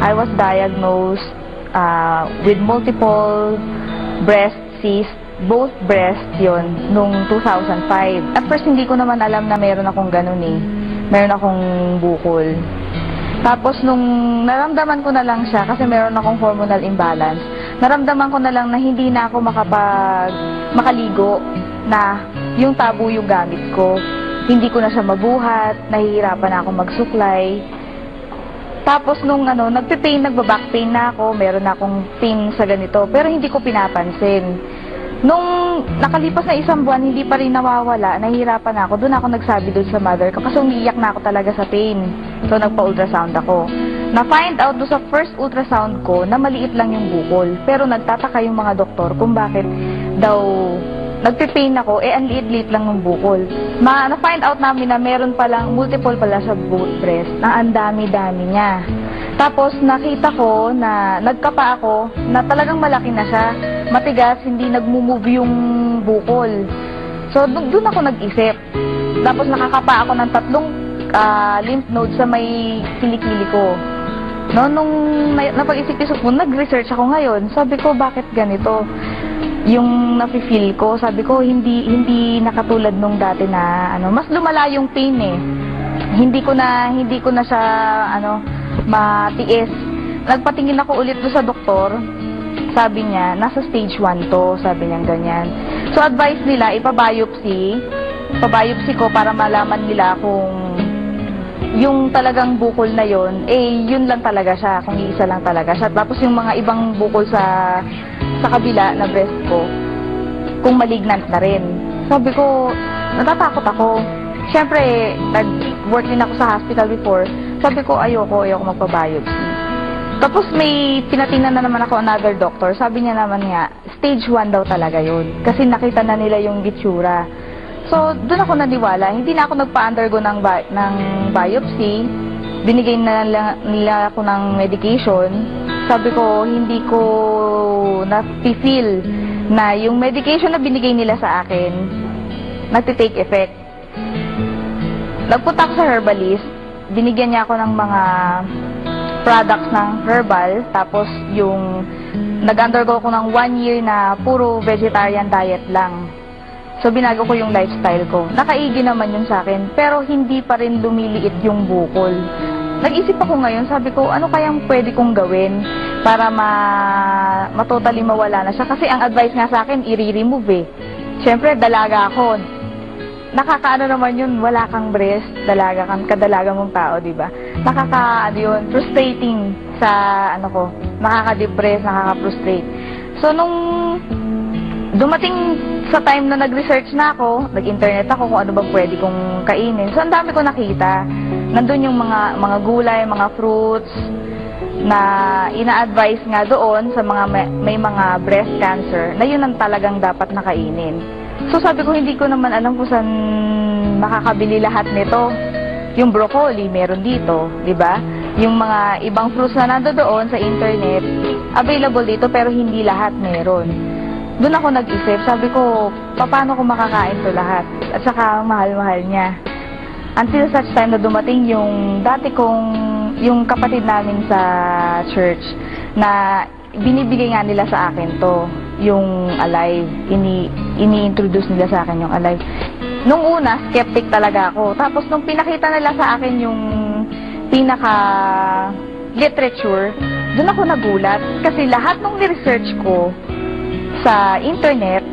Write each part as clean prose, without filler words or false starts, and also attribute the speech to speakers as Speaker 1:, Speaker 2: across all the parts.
Speaker 1: I was diagnosed with multiple breast cysts, both breasts yon nung 2005. At first, hindi ko naman alam na meron akong ganun eh. Meron akong bukol. Tapos, nung naramdaman ko na lang siya, kasi meron akong hormonal imbalance, naramdaman ko na lang na hindi na ako makaligo, na yung tabo yung gamit ko. Hindi ko na siya mabuhat, nahihirapan na ako magsuklay. Tapos nung nagpe-pain, nagba-back pain na ako, meron na akong pain sa ganito, pero hindi ko pinapansin. Nung nakalipas na 1 buwan, hindi pa rin nawawala, nahihirapan na ako. Doon ako nagsabi doon sa mother ko kasi umiiyak na ako talaga sa pain. So nagpa-ultrasound ako. Na-find out doon sa first ultrasound ko na maliit lang yung bukol. Pero nagtataka yung mga doktor kung bakit daw nagpe-pain ako, ang liit-liit lang ng bukol. Na-find out namin na meron palang multiple pala sa both breast, na ang dami-dami niya. Tapos nakita ko na nagkapa ako, na talagang malaki na siya, matigas, hindi nagmo-move yung bukol. So doon ako nag-isip. Tapos nakakapa ako ng 3 lymph nodes sa may kilikili ko. No, nung napag-isip-isip ko, nag-research ako ngayon. Sabi ko, bakit ganito? Yung nafe-feel ko, sabi ko, hindi nakatulad nung dati na, mas lumala yung pain eh. Hindi ko na siya, matiis. Nagpatingin ako ulit doon sa doktor. Sabi niya, nasa stage 1 to, sabi niya ganyan. So, advice nila, ipabiopsy ko para malaman nila kung yung talagang bukol na yon, yun lang talaga siya, kung isa lang talaga siya. Tapos yung mga ibang bukol sa kabila na breast ko, kung malignant na rin. Sabi ko, natatakot ako. Siyempre, nag-work din ako sa hospital before. Sabi ko, ayoko magpa-biopsy. Tapos may pinatingnan na naman ako another doctor. Sabi niya naman nga, stage 1 daw talaga yun. Kasi nakita na nila yung gitsura. So, doon ako naniwala. Hindi na ako nagpa-undergo ng biopsy. Binigay na nila ako ng medication. Sabi ko, hindi ko na-feel na yung medication na binigay nila sa akin, nagtitake effect. Nagpunta ako sa herbalist. Binigyan niya ako ng mga products ng herbal. Tapos yung nag-undergo ko ng 1 year na puro vegetarian diet lang. So, binago ko yung lifestyle ko. Nakaigi naman yun sa akin, pero hindi pa rin lumiliit yung bukol. Nag-isip ako ngayon, sabi ko, ano kayang pwede kong gawin para totally mawala na siya? Kasi ang advice nga sa akin, i-remove eh. Siyempre, dalaga ako. Nakakaano naman yun, wala kang breast, kadalaga mong tao, di ba? Yun, frustrating sa, nakaka-depress, nakaka-frustrate. So, nung dumating sa time na nag-research na ako, nag-internet ako kung ano bang pwede kong kainin. So, ang dami ko nakita. Nandun yung mga gulay, mga fruits, na ina-advise nga doon sa mga may mga breast cancer, na yun ang talagang dapat nakainin. So, sabi ko, hindi ko naman alam kung saan makakabili lahat nito. Yung broccoli, meron dito, di ba? Yung mga ibang fruits na nandoon sa internet, available dito, pero hindi lahat meron. Doon ako nag-isip, sabi ko, paano ko makakain to lahat? At saka, mahal-mahal niya. Until such time na dumating yung yung kapatid namin sa church, na binibigay nga nila sa akin to, yung Alive. Ini-introduce nila sa akin yung Alive. Nung una, skeptic talaga ako. Tapos, nung pinakita nila sa akin yung pinaka-literature, doon ako nagulat. Kasi lahat ng ni-research ko sa internet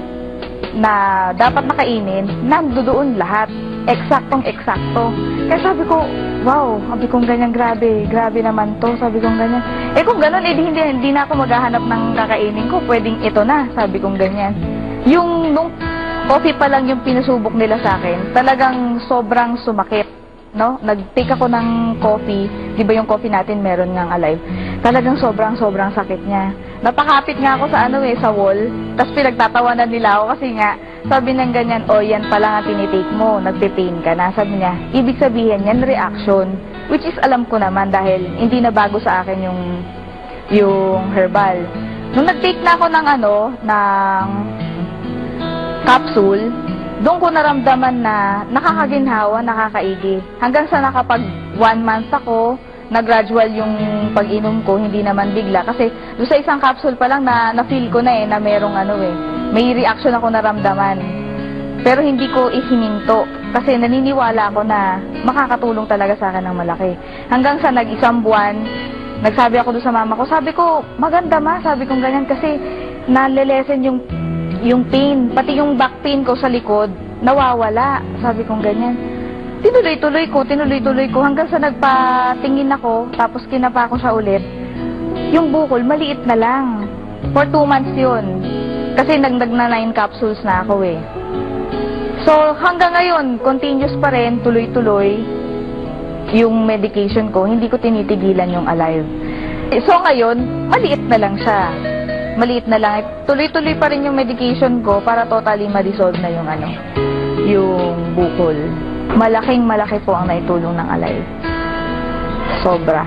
Speaker 1: na dapat makainin, nandoon lahat. Eksaktong-eksakto. Kaya sabi ko, wow, sabi kong ganyan, grabe naman to, sabi kong ganyan. Kung gano'n, hindi na ako maghahanap ng kakainin ko, pwedeng ito na, sabi kong ganyan. Nung coffee pa lang yung pinasubok nila sa akin, talagang sobrang sumakit, no? Nag-take ako ng coffee, di ba yung coffee natin meron ngang Alive? Talagang sobrang sakit niya. Napakapit nga ako sa sa wall, tapos pinagtatawanan nila ako kasi nga, sabi ng ganyan, yan pa lang ang tinitake mo, nagpe-pain ka na. Sabi niya, ibig sabihin yan, reaction. Which is alam ko naman dahil hindi na bago sa akin yung herbal. Nung nag-take na ako ng capsule, doon ko naramdaman na nakakaginhawa, nakakaigi. Hanggang sa nakapag 1 month ako, na gradual yung pag-inom ko, hindi naman bigla. Kasi doon sa isang capsule pa lang na-feel ko na na merong may reaction ako naramdaman. Pero hindi ko ihininto kasi naniniwala ako na makakatulong talaga sa akin ng malaki. Hanggang sa nag-isang buwan, nagsabi ako doon sa mama ko, sabi ko, maganda ma, sabi kong ganyan kasi nalilesen yung pain, pati yung back pain ko sa likod, nawawala, sabi kong ganyan. Tinuloy-tuloy ko hanggang sa nagpatingin ako, tapos kinapa ko siya ulit. Yung bukol, maliit na lang. For 2 months yun. Kasi nagdag na 9 capsules na ako So, hanggang ngayon, continuous pa rin, tuloy-tuloy yung medication ko. Hindi ko tinitigilan yung Alive. So, ngayon, maliit na lang siya. Maliit na lang. Tuloy-tuloy pa rin yung medication ko para totally ma-resolve na yung bukol. Malaking-malaki po ang naitulong ng Alive. Sobra.